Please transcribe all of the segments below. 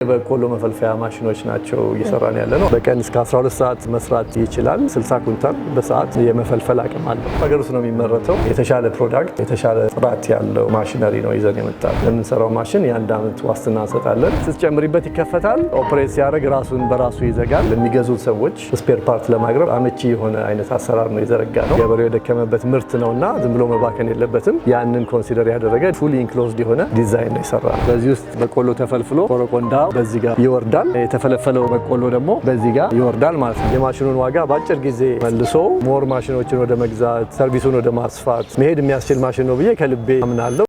በቆሎ መፈልፈያ ማሽኖች ናቸው እየሰራን ያለ ነው። በቀን እስከ 12 ሰዓት መስራት ይችላል። 60 ኩንታል በሰዓት የመፈልፈል አቅም አለው። ሀገር ውስጥ ነው የሚመረተው። የተሻለ ፕሮዳክት፣ የተሻለ ጥራት ያለው ማሽነሪ ነው ይዘን የመጣው። ለምንሰራው ማሽን የ1 ዓመት ዋስትና እንሰጣለን። ስትጨምሪበት ይከፈታል። ኦፕሬት ሲያደርግ ራሱን በራሱ ይዘጋል። ለሚገዙት ሰዎች ስፔር ፓርት ለማቅረብ አመቺ የሆነ አይነት አሰራር ነው የዘረጋ ነው። ገበሬው የደከመበት ምርት ነውና ዝም ብሎ መባከን የለበትም። ያንን ኮንሲደር ያደረገ ፉሊ ኢንክሎዝድ የሆነ ዲዛይን ነው የሰራ። በዚህ ውስጥ በቆሎ ተፈልፍሎ ቆረቆንዳ በዚህ ጋር ይወርዳል። የተፈለፈለው በቆሎ ደግሞ በዚህ ጋር ይወርዳል ማለት ነው። የማሽኑን ዋጋ በአጭር ጊዜ መልሶ ሞር ማሽኖችን ወደ መግዛት ሰርቪሱን ወደ ማስፋት መሄድ የሚያስችል ማሽን ነው ብዬ ከልቤ አምናለሁ።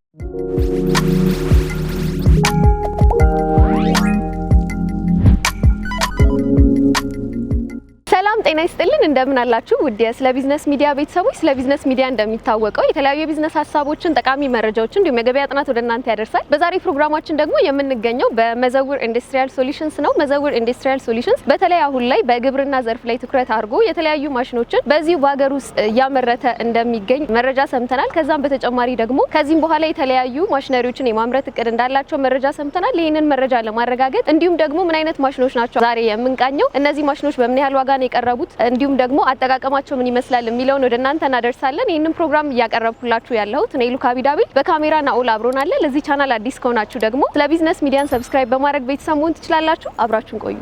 ጤና ይስጥልን እንደምን አላችሁ? ውድ ስለ ቢዝነስ ሚዲያ ቤተሰቦች፣ ስለ ቢዝነስ ሚዲያ እንደሚታወቀው የተለያዩ የቢዝነስ ሀሳቦችን፣ ጠቃሚ መረጃዎችን እንዲሁም የገበያ ጥናት ወደ እናንተ ያደርሳል። በዛሬ ፕሮግራማችን ደግሞ የምንገኘው በመዘውር ኢንዱስትሪያል ሶሉሽንስ ነው። መዘውር ኢንዱስትሪያል ሶሉሽንስ በተለይ አሁን ላይ በግብርና ዘርፍ ላይ ትኩረት አድርጎ የተለያዩ ማሽኖችን በዚሁ በሀገር ውስጥ እያመረተ እንደሚገኝ መረጃ ሰምተናል። ከዛም በተጨማሪ ደግሞ ከዚህም በኋላ የተለያዩ ማሽነሪዎችን የማምረት እቅድ እንዳላቸው መረጃ ሰምተናል። ይህንን መረጃ ለማረጋገጥ እንዲሁም ደግሞ ምን አይነት ማሽኖች ናቸው ዛሬ የምንቃኘው፣ እነዚህ ማሽኖች በምን ያህል ዋጋ ነው የቀረቡ፣ እንዲሁም ደግሞ አጠቃቀማቸው ምን ይመስላል የሚለውን ወደ እናንተ እናደርሳለን። ይህንን ፕሮግራም እያቀረብኩላችሁ ያለሁት እኔ ሉካ ቢዳቢ፣ በካሜራ ናኦል አብሮናል። ለዚህ ቻናል አዲስ ከሆናችሁ ደግሞ ስለ ቢዝነስ ሚዲያን ሰብስክራይብ በማድረግ ቤተሰብ መሆን ትችላላችሁ። አብራችሁን ቆዩ።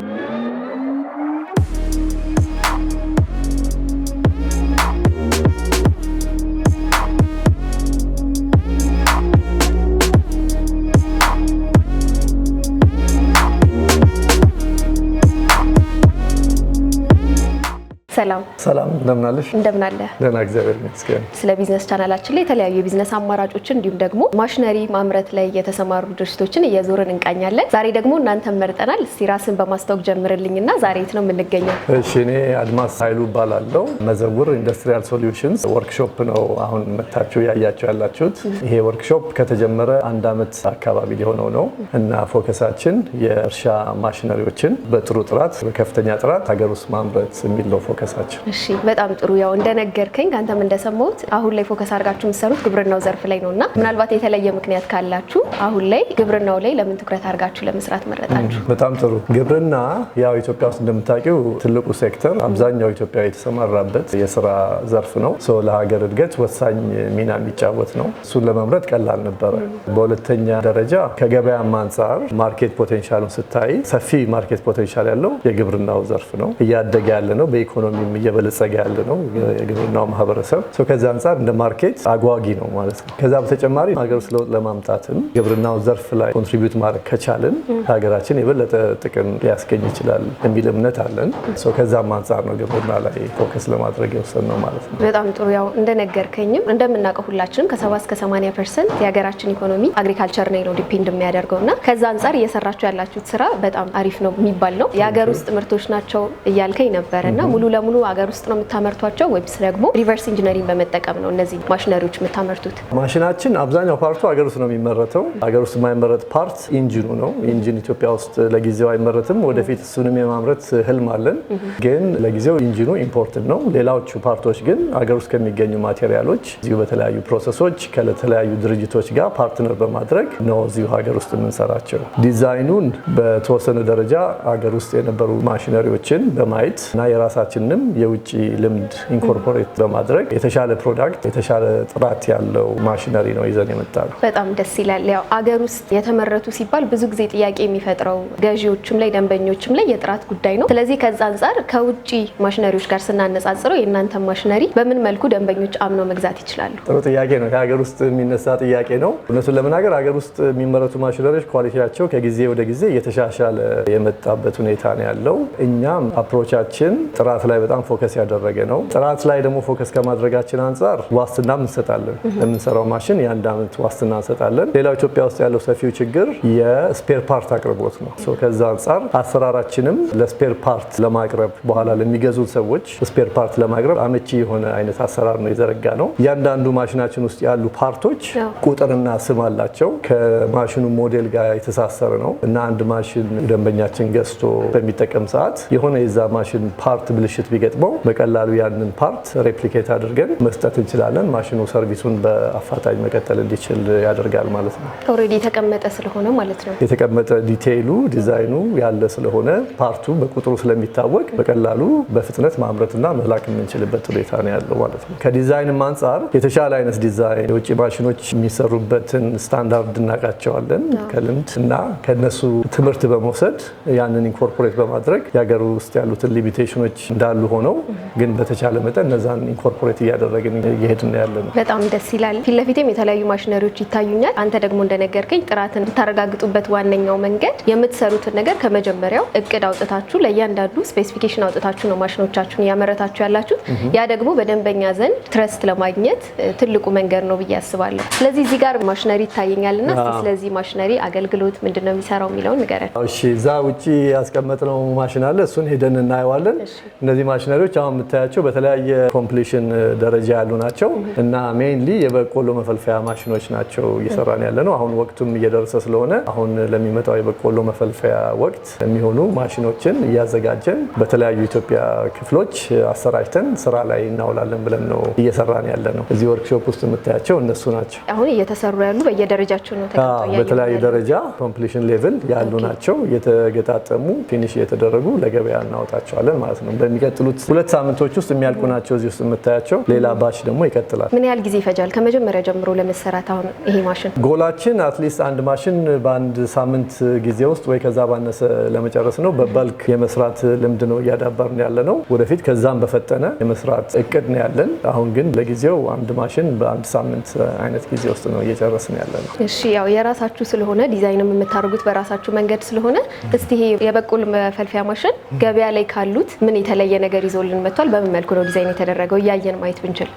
ሰላም እንደምን አለሽ? እንደምን አለ? ደህና እግዚአብሔር ይመስገን። ስለ ቢዝነስ ቻናላችን ላይ የተለያዩ የቢዝነስ አማራጮችን እንዲሁም ደግሞ ማሽነሪ ማምረት ላይ የተሰማሩ ድርጅቶችን እየዞርን እንቃኛለን። ዛሬ ደግሞ እናንተን መርጠናል። እስቲ ራስን በማስተዋወቅ ጀምርልኝና ዛሬ የት ነው የምንገኘው? እሺ፣ እኔ አድማስ ኃይሉ እባላለሁ። መዘውር ኢንዱስትሪያል ሶሉሽንስ ወርክሾፕ ነው አሁን መታችሁ ያያችሁ ያላችሁት። ይሄ ወርክሾፕ ከተጀመረ 1 ዓመት አካባቢ ሊሆነው ነው እና ፎከሳችን የእርሻ ማሽነሪዎችን በጥሩ ጥራት፣ በከፍተኛ ጥራት ሀገር ውስጥ ማምረት የሚል ነው ፎከስ። እሺ በጣም ጥሩ። ያው እንደነገርከኝ አንተም እንደሰማሁት አሁን ላይ ፎከስ አድርጋችሁ የምትሰሩት ግብርናው ዘርፍ ላይ ነውና ምናልባት የተለየ ምክንያት ካላችሁ አሁን ላይ ግብርናው ላይ ለምን ትኩረት አድርጋችሁ ለመስራት መረጣችሁ? በጣም ጥሩ። ግብርና ያው ኢትዮጵያ ውስጥ እንደምታውቂው ትልቁ ሴክተር፣ አብዛኛው ኢትዮጵያ የተሰማራበት የስራ ዘርፍ ነው። ለሀገር እድገት ወሳኝ ሚና የሚጫወት ነው። እሱን ለመምረጥ ቀላል ነበረ። በሁለተኛ ደረጃ ከገበያም አንጻር ማርኬት ፖቴንሻሉን ስታይ ሰፊ ማርኬት ፖቴንሻል ያለው የግብርናው ዘርፍ ነው። እያደገ ያለ ነው። በኢኮኖሚ እየበለጸገ ያለ ነው የግብርናው ማህበረሰብ። ከዛ አንጻር እንደ ማርኬት አጓጊ ነው ማለት ነው። ከዛ በተጨማሪ ሀገር ውስጥ ለውጥ ለማምጣትም ግብርናው ዘርፍ ላይ ኮንትሪቢዩት ማድረግ ከቻልን ሀገራችን የበለጠ ጥቅም ሊያስገኝ ይችላል የሚል እምነት አለን። ከዛም አንጻር ነው ግብርና ላይ ፎከስ ለማድረግ የወሰንነው ማለት ነው። በጣም ጥሩ። ያው እንደነገርከኝም እንደምናውቀው ሁላችንም ከ70 እስከ 80% የሀገራችን ኢኮኖሚ አግሪካልቸር ላይ ነው ዲፔንድ የሚያደርገውና ከዛ አንጻር እየሰራችሁ ያላችሁት ስራ በጣም አሪፍ ነው የሚባል ነው። የሀገር ውስጥ ምርቶች ናቸው እያልከኝ ነበርና ሙሉ ለሙሉ ሀገር ውስጥ ነው የምታመርቷቸው ወይስ ደግሞ ሪቨርስ ኢንጂነሪንግ በመጠቀም ነው እነዚህ ማሽነሪዎች የምታመርቱት? ማሽናችን አብዛኛው ፓርቱ ሀገር ውስጥ ነው የሚመረተው። ሀገር ውስጥ የማይመረት ፓርት ኢንጂኑ ነው። ኢንጂን ኢትዮጵያ ውስጥ ለጊዜው አይመረትም። ወደፊት እሱንም የማምረት ህልም አለን። ግን ለጊዜው ኢንጂኑ ኢምፖርትድ ነው። ሌላዎቹ ፓርቶች ግን ሀገር ውስጥ ከሚገኙ ማቴሪያሎች እዚሁ በተለያዩ ፕሮሰሶች ከተለያዩ ድርጅቶች ጋር ፓርትነር በማድረግ ነው እዚሁ ሀገር ውስጥ የምንሰራቸው። ዲዛይኑን በተወሰነ ደረጃ ሀገር ውስጥ የነበሩ ማሽነሪዎችን በማየት እና የራሳችንንም የውጭ ልምድ ኢንኮርፖሬት በማድረግ የተሻለ ፕሮዳክት፣ የተሻለ ጥራት ያለው ማሽነሪ ነው ይዘን የመጣነው። በጣም ደስ ይላል። ያው አገር ውስጥ የተመረቱ ሲባል ብዙ ጊዜ ጥያቄ የሚፈጥረው ገዢዎችም ላይ ደንበኞችም ላይ የጥራት ጉዳይ ነው። ስለዚህ ከዛ አንጻር ከውጭ ማሽነሪዎች ጋር ስናነጻጽረው የእናንተ ማሽነሪ በምን መልኩ ደንበኞች አምነው መግዛት ይችላሉ? ጥሩ ጥያቄ ነው። የሀገር ውስጥ የሚነሳ ጥያቄ ነው። እውነቱን ለመናገር ሀገር ውስጥ የሚመረቱ ማሽነሪዎች ኳሊቲያቸው ከጊዜ ወደ ጊዜ እየተሻሻለ የመጣበት ሁኔታ ነው ያለው። እኛም አፕሮቻችን ጥራት ላይ በጣም ፎከስ ያደረገ ነው። ጥራት ላይ ደግሞ ፎከስ ከማድረጋችን አንጻር ዋስትና እንሰጣለን። ለምንሰራው ማሽን የ1 ዓመት ዋስትና እንሰጣለን። ሌላው ኢትዮጵያ ውስጥ ያለው ሰፊው ችግር የስፔር ፓርት አቅርቦት ነው። ከዛ አንጻር አሰራራችንም ለስፔር ፓርት ለማቅረብ በኋላ ለሚገዙት ሰዎች ስፔር ፓርት ለማቅረብ አመቺ የሆነ አይነት አሰራር ነው የዘረጋ ነው። እያንዳንዱ ማሽናችን ውስጥ ያሉ ፓርቶች ቁጥርና ስም አላቸው። ከማሽኑ ሞዴል ጋር የተሳሰረ ነው እና አንድ ማሽን ደንበኛችን ገዝቶ በሚጠቀም ሰዓት የሆነ የዛ ማሽን ፓርት ብልሽት ቢገጥመው በቀላሉ ያንን ፓርት ሬፕሊኬት አድርገን መስጠት እንችላለን። ማሽኑ ሰርቪሱን በአፋጣኝ መቀጠል እንዲችል ያደርጋል ማለት ነው። ኦልሬዲ የተቀመጠ ስለሆነ ማለት ነው። የተቀመጠ ዲቴይሉ ዲዛይኑ ያለ ስለሆነ ፓርቱ በቁጥሩ ስለሚታወቅ በቀላሉ በፍጥነት ማምረትና መላክ የምንችልበት ሁኔታ ነው ያለው ማለት ነው። ከዲዛይንም አንጻር የተሻለ አይነት ዲዛይን የውጭ ማሽኖች የሚሰሩበትን ስታንዳርድ እናውቃቸዋለን ከልምድ እና ከነሱ ትምህርት በመውሰድ ያንን ኢንኮርፖሬት በማድረግ የሀገር ውስጥ ያሉትን ሊሚቴሽኖች እንዳሉ ሆነው ግን በተቻለ መጠን እነዛን ኢንኮርፖሬት እያደረግን እየሄድን ያለ ነው። በጣም ደስ ይላል። ፊት ለፊትም የተለያዩ ማሽነሪዎች ይታዩኛል። አንተ ደግሞ እንደነገርከኝ ጥራትን እንድታረጋግጡበት ዋነኛው መንገድ የምትሰሩትን ነገር ከመጀመሪያው እቅድ አውጥታችሁ ለእያንዳንዱ ስፔሲፊኬሽን አውጥታችሁ ነው ማሽኖቻችሁን እያመረታችሁ ያላችሁት። ያ ደግሞ በደንበኛ ዘንድ ትረስት ለማግኘት ትልቁ መንገድ ነው ብዬ አስባለሁ። ስለዚህ እዚህ ጋር ማሽነሪ ይታየኛልና ስለዚህ ማሽነሪ አገልግሎት ምንድነው የሚሰራው የሚለውን ንገረን። እሺ፣ እዛ ውጪ ያስቀመጥነው ማሽን አለ። እሱን ሄደን እናየዋለን። እነዚህ ማሽነሪዎች አሁን የምታያቸው በተለያየ ኮምፕሊሽን ደረጃ ያሉ ናቸው እና ሜይንሊ የበቆሎ መፈልፈያ ማሽኖች ናቸው እየሰራን ያለ ነው። አሁን ወቅቱም እየደረሰ ስለሆነ አሁን ለሚመጣው የበቆሎ መፈልፈያ ወቅት የሚሆኑ ማሽኖችን እያዘጋጀን በተለያዩ ኢትዮጵያ ክፍሎች አሰራጭተን ስራ ላይ እናውላለን ብለን ነው እየሰራን ያለ ነው። እዚህ ወርክሾፕ ውስጥ የምታያቸው እነሱ ናቸው። አሁን እየተሰሩ ያሉ በየደረጃቸው ነው ተቀምጠው በተለያየ ደረጃ ኮምፕሊሽን ሌቭል ያሉ ናቸው። የተገጣጠሙ ፊኒሽ እየተደረጉ ለገበያ እናወጣቸዋለን ማለት ነው። በሚቀጥሉት 2 ሳምንቶች ውስጥ የሚያልቁ ናቸው እዚህ ውስጥ የምታያቸው። ሌላ ባች ደግሞ ይቀጥላል። ምን ያህል ጊዜ ይፈጃል ከመጀመሪያ ጀምሮ ለመሰራት? አሁን ይሄ ማሽን ጎላችን አትሊስት አንድ ማሽን በአንድ ሳምንት ጊዜ ውስጥ ወይ ከዛ ባነሰ ለመጨረስ ነው። በባልክ የመስራት ልምድ ነው እያዳበርን ያለ ነው። ወደፊት ከዛም በፈጠነ የመስራት እቅድ ነው ያለን። አሁን ግን ለጊዜው አንድ ማሽን በአንድ ሳምንት አይነት ጊዜ ውስጥ ነው እየጨረስን ያለ ነው። እሺ፣ ያው የራሳችሁ ስለሆነ ዲዛይንም የምታደርጉት በራሳችሁ መንገድ ስለሆነ እስቲ ይሄ የበቆሎ መፈልፈያ ማሽን ገበያ ላይ ካሉት ምን የተለየ ነገር ይዞልን መጥቷል? በምን መልኩ ነው ዲዛይን የተደረገው? እያየን ማየት ብንችል።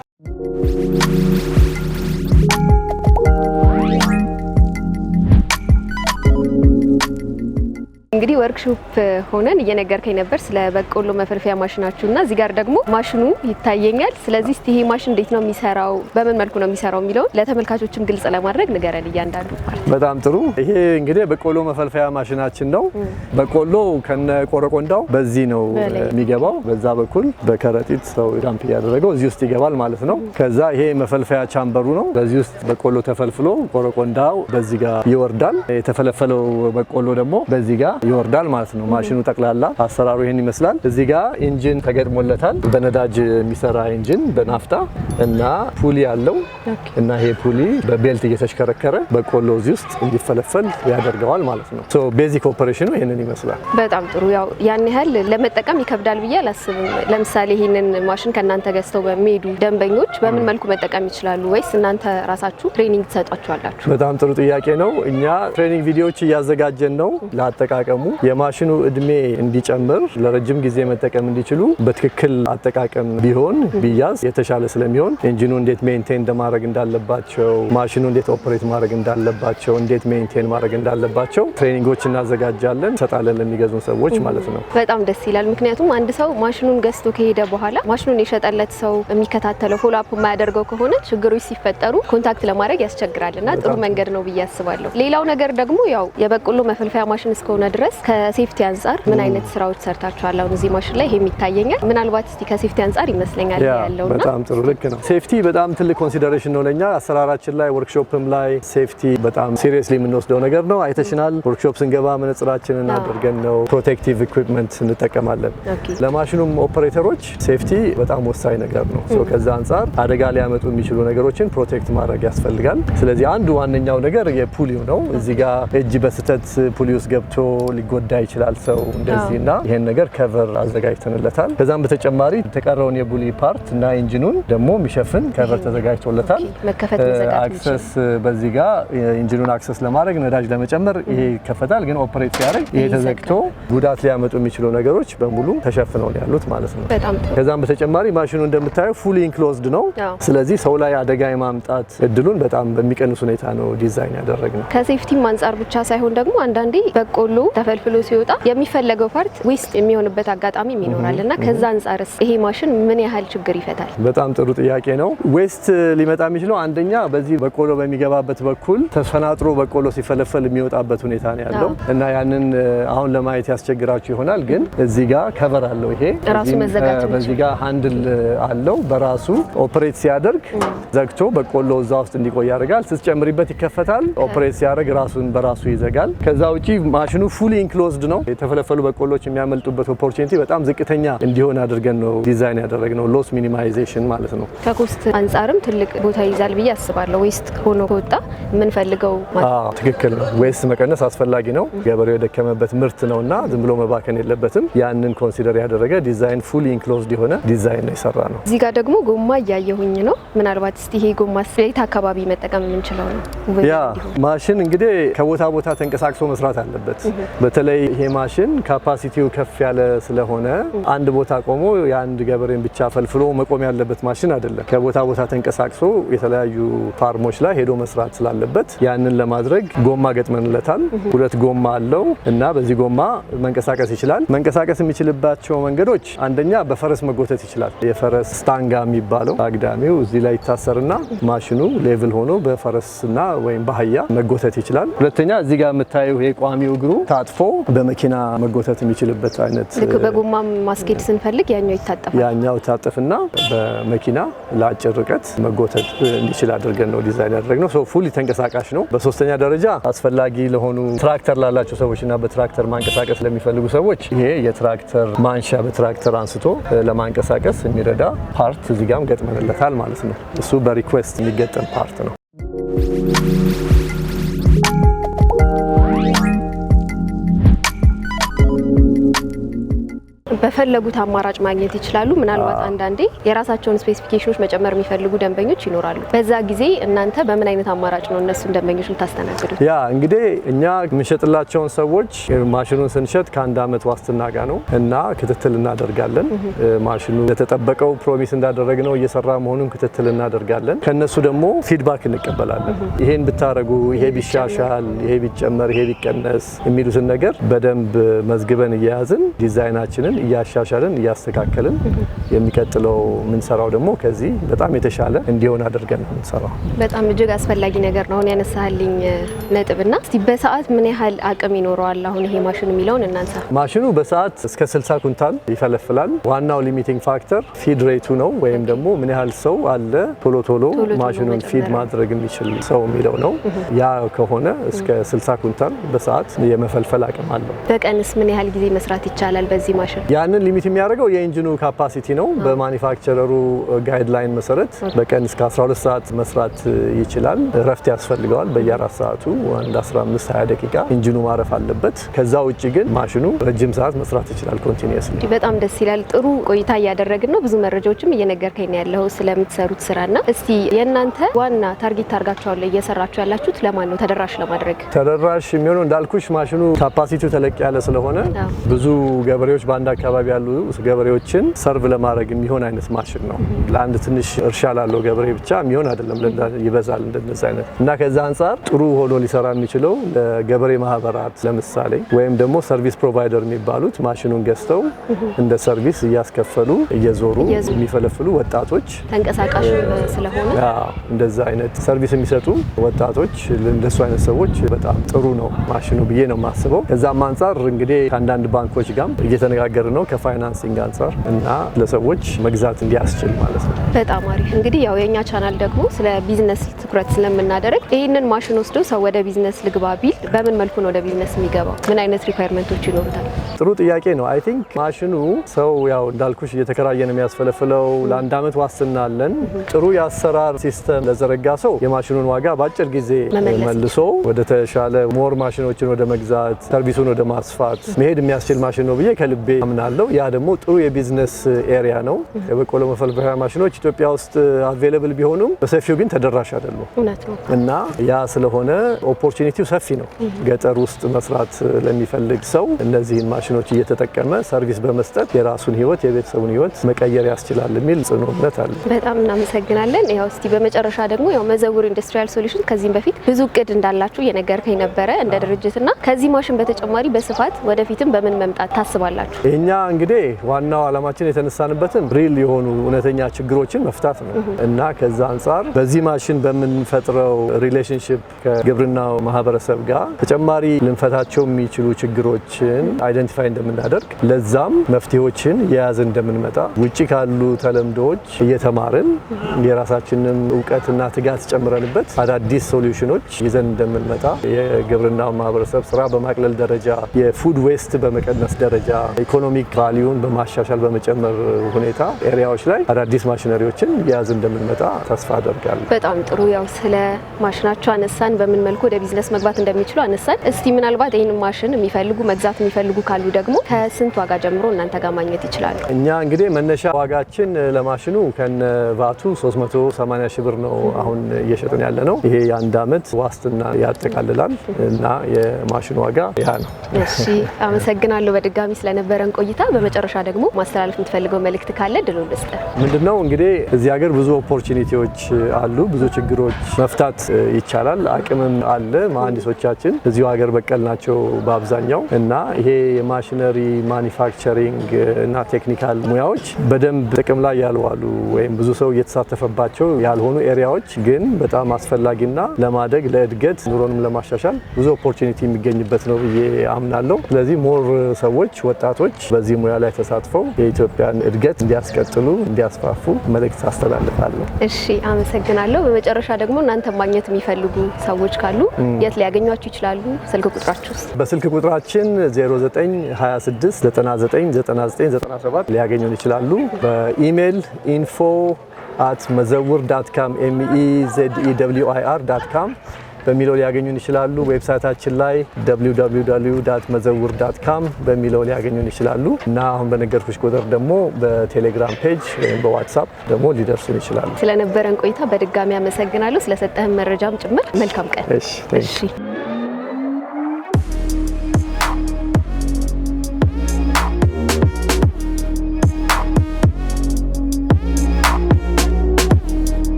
እንግዲህ ወርክሾፕ ሆነን እየነገርከኝ ነበር ስለ በቆሎ መፈልፈያ ማሽናችሁና እዚህ ጋር ደግሞ ማሽኑ ይታየኛል። ስለዚህ እስቲ ይሄ ማሽን እንዴት ነው የሚሰራው፣ በምን መልኩ ነው የሚሰራው የሚለውን ለተመልካቾችም ግልጽ ለማድረግ ንገረን እያንዳንዱ ፓርት። በጣም ጥሩ። ይሄ እንግዲህ በቆሎ መፈልፈያ ማሽናችን ነው። በቆሎ ከነ ቆረቆንዳው በዚህ ነው የሚገባው። በዛ በኩል በከረጢት ሰው ዳምፕ እያደረገው እዚህ ውስጥ ይገባል ማለት ነው። ከዛ ይሄ መፈልፈያ ቻምበሩ ነው። በዚህ ውስጥ በቆሎ ተፈልፍሎ ቆረቆንዳው በዚህ ጋር ይወርዳል። የተፈለፈለው በቆሎ ደግሞ በዚህ ጋር ይወርዳል ማለት ነው። ማሽኑ ጠቅላላ አሰራሩ ይሄን ይመስላል። እዚህ ጋር ኢንጂን ተገጥሞለታል። በነዳጅ የሚሰራ ኢንጂን በናፍታ እና ፑሊ ያለው እና ይሄ ፑሊ በቤልት እየተሽከረከረ በቆሎ እዚህ ውስጥ እንዲፈለፈል ያደርገዋል ማለት ነው። ሶ ቤዚክ ኦፐሬሽኑ ይሄንን ይመስላል። በጣም ጥሩ። ያው ያን ያህል ለመጠቀም ይከብዳል ብዬ አላስብም። ለምሳሌ ይሄንን ማሽን ከናንተ ገዝተው በሚሄዱ ደንበኞች በምን መልኩ መጠቀም ይችላሉ? ወይስ እናንተ ራሳችሁ ትሬኒንግ ትሰጧቸዋላችሁ? በጣም ጥሩ ጥያቄ ነው። እኛ ትሬኒንግ ቪዲዮዎች እያዘጋጀን ነው ለአጠቃቀሙ የማሽኑ እድሜ እንዲጨምር ለረጅም ጊዜ መጠቀም እንዲችሉ በትክክል አጠቃቀም ቢሆን ቢያዝ የተሻለ ስለሚሆን ኢንጂኑ እንዴት ሜንቴን እንደማድረግ እንዳለባቸው፣ ማሽኑ እንዴት ኦፕሬት ማድረግ እንዳለባቸው፣ እንዴት ሜንቴን ማድረግ እንዳለባቸው ትሬኒንጎች እናዘጋጃለን፣ እንሰጣለን ለሚገዙን ሰዎች ማለት ነው። በጣም ደስ ይላል። ምክንያቱም አንድ ሰው ማሽኑን ገዝቶ ከሄደ በኋላ ማሽኑን የሸጠለት ሰው የሚከታተለው ፎሎ አፕ የማያደርገው ከሆነ ችግሮች ሲፈጠሩ ኮንታክት ለማድረግ ያስቸግራልና ጥሩ መንገድ ነው ብዬ አስባለሁ። ሌላው ነገር ደግሞ ያው የበቆሎ መፈልፈያ ማሽን እስከሆነ ድረስ ከሴፍቲ አንጻር ምን አይነት ስራዎች ሰርታችኋል? አሁን እዚህ ማሽን ላይ ይሄም ይታየኛል። ምናልባት እስቲ ከሴፍቲ አንጻር ይመስለኛል ያለውና። በጣም ጥሩ ልክ ነው። ሴፍቲ በጣም ትልቅ ኮንሲደሬሽን ነው ለኛ። አሰራራችን ላይ ወርክሾፕም ላይ ሴፍቲ በጣም ሲሪየስሊ የምንወስደው ነገር ነው። አይተሽናል። ወርክሾፕ ስንገባ መነጽራችንን አድርገን ነው ፕሮቴክቲቭ ኢኩዊፕመንት እንጠቀማለን። ለማሽኑም ኦፐሬተሮች ሴፍቲ በጣም ወሳኝ ነገር ነው። ከዛ አንጻር አደጋ ሊያመጡ የሚችሉ ነገሮችን ፕሮቴክት ማድረግ ያስፈልጋል። ስለዚህ አንዱ ዋነኛው ነገር የፑሊው ነው። እዚህ ጋር እጅ በስተት ፑሊ ውስጥ ገብቶ ሊጎዳ ይችላል ሰው እንደዚህና ይሄን ነገር ከቨር አዘጋጅተንለታል። ከዛም በተጨማሪ የተቀረውን የቡሊ ፓርት እና ኢንጂኑን ደግሞ የሚሸፍን ከቨር ተዘጋጅቶለታል። አክሰስ በዚህ ጋር ኢንጂኑን አክሰስ ለማድረግ ነዳጅ ለመጨመር ይሄ ይከፈታል። ግን ኦፕሬት ሲያደርግ ይሄ ተዘግቶ ጉዳት ሊያመጡ የሚችሉ ነገሮች በሙሉ ተሸፍነው ያሉት ማለት ነው። ከዛም በተጨማሪ ማሽኑ እንደምታየው ፉሊ ኢንክሎዝድ ነው። ስለዚህ ሰው ላይ አደጋ የማምጣት እድሉን በጣም በሚቀንስ ሁኔታ ነው ዲዛይን ያደረግነው። ከሴፍቲም አንጻር ብቻ ሳይሆን ደግሞ አንዳንዴ በቆሎ ተፈልፍሎ ሲወጣ የሚፈለገው ፓርት ዌስት የሚሆንበት አጋጣሚ ይኖራልና ከዛ አንፃርስ ይሄ ማሽን ምን ያህል ችግር ይፈታል? በጣም ጥሩ ጥያቄ ነው። ዌስት ሊመጣ የሚችለው አንደኛ በዚህ በቆሎ በሚገባበት በኩል ተፈናጥሮ በቆሎ ሲፈለፈል የሚወጣበት ሁኔታ ነው ያለው እና ያንን አሁን ለማየት ያስቸግራችሁ ይሆናል። ግን እዚህ ጋር ከቨር አለው። ይሄ ራሱ መዘጋት በዚህ ጋር ሃንድል አለው። በራሱ ኦፕሬት ሲያደርግ ዘግቶ በቆሎ እዛ ውስጥ እንዲቆይ ያደርጋል። ስትጨምሪበት ይከፈታል። ኦፕሬት ሲያደርግ ራሱን በራሱ ይዘጋል። ከዛ ውጪ ማሽኑ ፉሊ ኢንክሎዝድ ነው። የተፈለፈሉ በቆሎች የሚያመልጡበት ኦፖርቹኒቲ በጣም ዝቅተኛ እንዲሆን አድርገን ነው ዲዛይን ያደረግነው። ሎስ ሚኒማይዜሽን ማለት ነው። ከኮስት አንፃርም ትልቅ ቦታ ይዛል ብዬ አስባለሁ። ዌስት ሆኖ ከወጣ የምንፈልገው ትክክል ነው። ዌስት መቀነስ አስፈላጊ ነው። ገበሬው የደከመበት ምርት ነውና ዝም ብሎ መባከን የለበትም። ያንን ኮንሲደር ያደረገ ዲዛይን ፉሊ ኢንክሎዝድ የሆነ ዲዛይን ነው የሰራ ነው። እዚህ ጋር ደግሞ ጎማ እያየሁኝ ነው። ምናልባት እስቲ ይሄ ጎማ የት አካባቢ መጠቀም የምንችለው ነው? ያ ማሽን እንግዲህ ከቦታ ቦታ ተንቀሳቅሶ መስራት አለበት። በተለይ ይሄ ማሽን ካፓሲቲው ከፍ ያለ ስለሆነ አንድ ቦታ ቆሞ የአንድ ገበሬን ብቻ ፈልፍሎ መቆም ያለበት ማሽን አይደለም። ከቦታ ቦታ ተንቀሳቅሶ የተለያዩ ፋርሞች ላይ ሄዶ መስራት ስላለበት ያንን ለማድረግ ጎማ ገጥመንለታል። 2 ጎማ አለው እና በዚህ ጎማ መንቀሳቀስ ይችላል። መንቀሳቀስ የሚችልባቸው መንገዶች አንደኛ በፈረስ መጎተት ይችላል። የፈረስ ስታንጋ የሚባለው አግዳሚው እዚህ ላይ ይታሰርና ማሽኑ ሌቭል ሆኖ በፈረስና ወይም በአህያ መጎተት ይችላል። ሁለተኛ እዚህ ጋር የምታየው ይሄ ቋሚው እግሩ ታጥፎ በመኪና መጎተት የሚችልበት አይነት ልክ በጎማ ማስኬድ ስንፈልግ ያኛው ይታጠፋል። ያኛው ታጠፍና በመኪና ለአጭር ርቀት መጎተት እንዲችል አድርገን ነው ዲዛይን ያደረግነው። ሶ ፉሊ ተንቀሳቃሽ ነው። በሶስተኛ ደረጃ አስፈላጊ ለሆኑ ትራክተር ላላቸው ሰዎችና በትራክተር ማንቀሳቀስ ለሚፈልጉ ሰዎች ይሄ የትራክተር ማንሻ በትራክተር አንስቶ ለማንቀሳቀስ የሚረዳ ፓርት እዚህ ጋርም ገጥመንለታል ማለት ነው። እሱ በሪኩዌስት የሚገጠም ፓርት ነው። በፈለጉት አማራጭ ማግኘት ይችላሉ። ምናልባት አንዳንዴ የራሳቸውን ስፔሲፊኬሽኖች መጨመር የሚፈልጉ ደንበኞች ይኖራሉ። በዛ ጊዜ እናንተ በምን አይነት አማራጭ ነው እነሱን ደንበኞች ልታስተናግዱት? ያ እንግዲህ እኛ የምንሸጥላቸውን ሰዎች ማሽኑን ስንሸጥ ከ1 ዓመት ዋስትና ጋር ነው እና ክትትል እናደርጋለን። ማሽኑ ለተጠበቀው ፕሮሚስ እንዳደረግነው እየሰራ መሆኑን ክትትል እናደርጋለን። ከነሱ ደግሞ ፊድባክ እንቀበላለን። ይሄን ብታረጉ፣ ይሄ ቢሻሻል፣ ይሄ ቢጨመር፣ ይሄ ቢቀነስ የሚሉትን ነገር በደንብ መዝግበን እየያዝን ዲዛይናችንን እያሻሻልን እያስተካከልን የሚቀጥለው የምንሰራው ደግሞ ከዚህ በጣም የተሻለ እንዲሆን አድርገን ነው የምንሰራው። በጣም እጅግ አስፈላጊ ነገር ነው ያነሳልኝ ነጥብና እስቲ በሰዓት ምን ያህል አቅም ይኖረዋል አሁን ይሄ ማሽን የሚለውን እናንሳ። ማሽኑ በሰዓት እስከ 60 ኩንታል ይፈለፍላል። ዋናው ሊሚቲንግ ፋክተር ፊድ ሬቱ ነው ወይም ደግሞ ምን ያህል ሰው አለ ቶሎ ማሽኑን ፊድ ማድረግ የሚችል ሰው የሚለው ነው። ያ ከሆነ እስከ 60 ኩንታል በሰዓት የመፈልፈል አቅም አለው። በቀንስ ምን ያህል ጊዜ መስራት ይቻላል በዚህ ማሽን? ያንን ሊሚት የሚያደርገው የኢንጂኑ ካፓሲቲ ነው። በማኒፋክቸረሩ ጋይድላይን መሰረት በቀን እስከ 12 ሰዓት መስራት ይችላል። እረፍት ያስፈልገዋል። በየ4 ሰዓቱ 15-20 ደቂቃ ኢንጂኑ ማረፍ አለበት። ከዛ ውጪ ግን ማሽኑ ረጅም ሰዓት መስራት ይችላል ኮንቲኒየስሊ። በጣም ደስ ይላል። ጥሩ ቆይታ እያደረግን ነው። ብዙ መረጃዎችም እየነገርከኝ ነው ያለው ስለምትሰሩት ስራና እስቲ የእናንተ ዋና ታርጌት ታርጋችኋል እየሰራችሁ ያላችሁት ለማን ነው ተደራሽ ለማድረግ? ተደራሽ የሚሆነው እንዳልኩሽ ማሽኑ ካፓሲቲው ተለቅ ያለ ስለሆነ ብዙ ገበሬዎች በአንድ አካባቢ ያሉ ገበሬዎችን ሰርቭ ለማድረግ የሚሆን አይነት ማሽን ነው። ለአንድ ትንሽ እርሻ ላለው ገበሬ ብቻ የሚሆን አይደለም። ይበዛል እንደነዚህ አይነት እና ከዛ አንጻር ጥሩ ሆኖ ሊሰራ የሚችለው ለገበሬ ማህበራት ለምሳሌ ወይም ደግሞ ሰርቪስ ፕሮቫይደር የሚባሉት ማሽኑን ገዝተው እንደ ሰርቪስ እያስከፈሉ እየዞሩ የሚፈለፍሉ ወጣቶች ተንቀሳቃሽ ስለሆነ እንደዛ አይነት ሰርቪስ የሚሰጡ ወጣቶች እንደሱ አይነት ሰዎች በጣም ጥሩ ነው ማሽኑ ብዬ ነው የማስበው። ከዛም አንጻር እንግዲህ ከአንዳንድ ባንኮች ጋር እየተነጋገርን ነው ከፋይናንሲንግ አንጻር እና ለሰዎች መግዛት እንዲያስችል ማለት ነው። በጣም አሪፍ። እንግዲህ ያው የኛ ቻናል ደግሞ ስለ ቢዝነስ ትኩረት ስለምናደርግ ይህንን ማሽን ወስዶ ሰው ወደ ቢዝነስ ልግባ ቢል በምን መልኩ ነው ወደ ቢዝነስ የሚገባው? ምን አይነት ሪኳየርመንቶች ይኖሩታል? ጥሩ ጥያቄ ነው። አይ ቲንክ ማሽኑ ሰው ያው እንዳልኩሽ እየተከራየ ነው የሚያስፈለፍለው። ለ1 ዓመት ዋስትና አለን። ጥሩ የአሰራር ሲስተም ለዘረጋ ሰው የማሽኑን ዋጋ በአጭር ጊዜ መልሶ ወደ ተሻለ ሞር ማሽኖችን ወደ መግዛት ሰርቪሱን ወደ ማስፋት መሄድ የሚያስችል ማሽን ነው ብዬ ከልቤ አምናለሁ። አምናለሁ። ያ ደግሞ ጥሩ የቢዝነስ ኤሪያ ነው። የበቆሎ መፈልፈያ ማሽኖች ኢትዮጵያ ውስጥ አቬይለብል ቢሆኑም በሰፊው ግን ተደራሽ አይደሉም እና ያ ስለሆነ ኦፖርቹኒቲው ሰፊ ነው። ገጠር ውስጥ መስራት ለሚፈልግ ሰው እነዚህን ማሽኖች እየተጠቀመ ሰርቪስ በመስጠት የራሱን ህይወት የቤተሰቡን ህይወት መቀየር ያስችላል የሚል ጽኑ እምነት አለ። በጣም እናመሰግናለን። ያው እስቲ በመጨረሻ ደግሞ ያው መዘውር ኢንዱስትሪያል ሶሉሽን ከዚህም በፊት ብዙ እቅድ እንዳላችሁ የነገርከኝ ነበረ እንደ ድርጅትና ከዚህ ማሽን በተጨማሪ በስፋት ወደፊትም በምን መምጣት ታስባላችሁ? እኛ እንግዲህ ዋናው ዓላማችን የተነሳንበትን ሪል የሆኑ እውነተኛ ችግሮችን መፍታት ነው እና ከዛ አንጻር በዚህ ማሽን በምንፈጥረው ሪሌሽንሺፕ ከግብርናው ማህበረሰብ ጋር ተጨማሪ ልንፈታቸው የሚችሉ ችግሮችን አይደንቲፋይ እንደምናደርግ ለዛም መፍትሄዎችን የያዘ እንደምንመጣ ውጪ ካሉ ተለምዶዎች እየተማርን የራሳችንን እውቀትና ትጋት ጨምረንበት አዳዲስ ሶሉሽኖች ይዘን እንደምንመጣ የግብርናው ማህበረሰብ ስራ በማቅለል ደረጃ የፉድ ዌስት በመቀነስ ደረጃ ኢኮኖሚክ ቫልዩን በማሻሻል በመጨመር ሁኔታ ኤሪያዎች ላይ አዳዲስ ማሽነሪዎችን የያዘ እንደምንመጣ ተስፋ አደርጋለሁ። በጣም ጥሩ። ያው ስለ ማሽናቸው አነሳን፣ በምን መልኩ ወደ ቢዝነስ መግባት እንደሚችሉ አነሳን። እስቲ ምናልባት ይህን ማሽን የሚፈልጉ መግዛት የሚፈልጉ ካሉ ደግሞ ከስንት ዋጋ ጀምሮ እናንተ ጋር ማግኘት ይችላሉ? እኛ እንግዲህ መነሻ ዋጋችን ለማሽኑ ከነ ቫቱ 380 ሺህ ብር ነው አሁን እየሸጥን ያለ ነው። ይሄ የአንድ አመት ዋስትና ያጠቃልላል እና የማሽኑ ዋጋ ያ ነው። እሺ አመሰግናለሁ በድጋሚ ስለነበረን ቆይታ። በመጨረሻ ደግሞ ማስተላለፍ የምትፈልገው መልእክት ካለ ድሉን ልስጥ። ምንድነው እንግዲህ እዚህ ሀገር ብዙ ኦፖርቹኒቲዎች አሉ፣ ብዙ ችግሮች መፍታት ይቻላል፣ አቅምም አለ። መሀንዲሶቻችን እዚሁ ሀገር በቀል ናቸው በአብዛኛው እና ይሄ የማሽነሪ ማኒፋክቸሪንግ እና ቴክኒካል ሙያዎች በደንብ ጥቅም ላይ ያልዋሉ ወይም ብዙ ሰው እየተሳተፈባቸው ያልሆኑ ኤሪያዎች ግን በጣም አስፈላጊና ለማደግ ለእድገት ኑሮንም ለማሻሻል ብዙ ኦፖርቹኒቲ የሚገኝበት ነው ብዬ አምናለሁ። ስለዚህ ሞር ሰዎች ወጣቶች በዚህ ሙያ ላይ ተሳትፈው የኢትዮጵያን እድገት እንዲያስቀጥሉ እንዲያስፋፉ መልእክት አስተላልፋለሁ። እሺ አመሰግናለሁ። በመጨረሻ ደግሞ እናንተ ማግኘት የሚፈልጉ ሰዎች ካሉ የት ሊያገኟችሁ ይችላሉ? ስልክ ቁጥራችሁ? በስልክ ቁጥራችን 0926999997 ሊያገኙን ይችላሉ። በኢሜል info@mezewir.com mezewir.com በሚለው ሊያገኙን ይችላሉ። ዌብሳይታችን ላይ www.mezewir.com በሚለው ሊያገኙን ይችላሉ እና አሁን በነገርኩሽ ቁጥር ደግሞ በቴሌግራም ፔጅ ወይም በዋትስአፕ ደግሞ ሊደርሱን ይችላሉ። ስለነበረን ቆይታ በድጋሚ አመሰግናለሁ። ስለሰጠህን መረጃም ጭምር መልካም ቀን። እሺ።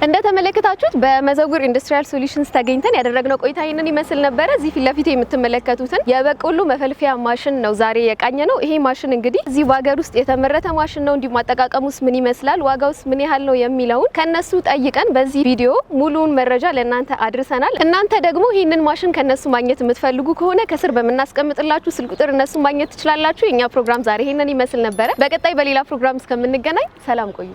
እንደተመለከታችሁት በመዘውር ኢንዱስትሪያል ሶሉሽንስ ተገኝተን ያደረግነው ቆይታ ይህንን ይመስል ነበረ። እዚህ ፊት ለፊት የምትመለከቱትን የበቆሎ መፈልፈያ ማሽን ነው ዛሬ የቃኘ ነው። ይሄ ማሽን እንግዲህ እዚህ በሀገር ውስጥ የተመረተ ማሽን ነው። እንዲሁም አጠቃቀሙስ ምን ይመስላል፣ ዋጋውስ ምን ያህል ነው የሚለውን ከነሱ ጠይቀን በዚህ ቪዲዮ ሙሉውን መረጃ ለእናንተ አድርሰናል። እናንተ ደግሞ ይህንን ማሽን ከነሱ ማግኘት የምትፈልጉ ከሆነ ከስር በምናስቀምጥላችሁ ስልክ ቁጥር እነሱ ማግኘት ትችላላችሁ። የኛ ፕሮግራም ዛሬ ይህንን ይመስል ነበረ። በቀጣይ በሌላ ፕሮግራም እስከምንገናኝ ሰላም ቆዩ።